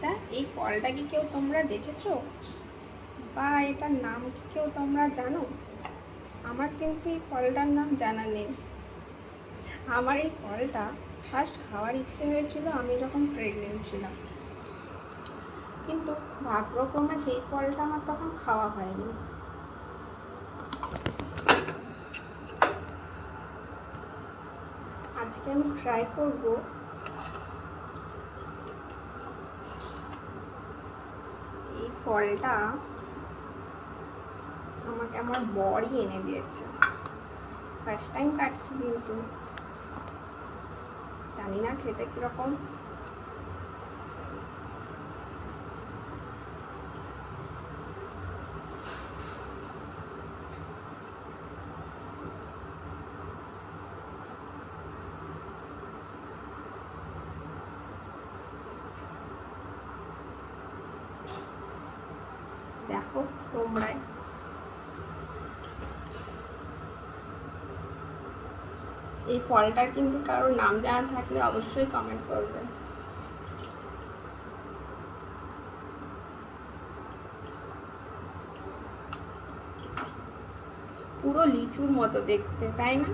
আচ্ছা, এই ফলটা কি কেউ তোমরা দেখেছো, বা এটার নাম কি কেউ তোমরা জানো? আমার কিন্তু এই ফলটার নাম জানা নেই। আমার এই ফলটা ফার্স্ট খাওয়ার ইচ্ছে হয়েছিল আমি যখন প্রেগনেন্ট ছিলাম, কিন্তু ভাগ্যক্রমে সেই ফলটা আমার তখন খাওয়া হয়নি। আজকে আমি ট্রাই করব এই ফলটা। আমাকে আমার বরই এনে দিয়েছে, ফার্স্ট টাইম কাটছি, কিন্তু জানি না খেতে কিরকম। দেখো তোমরাই। এই ফলটার কিন্তু কারোর নাম জানা থাকলে অবশ্যই কমেন্ট করবে। পুরো লিচুর মতো দেখতে, তাই না?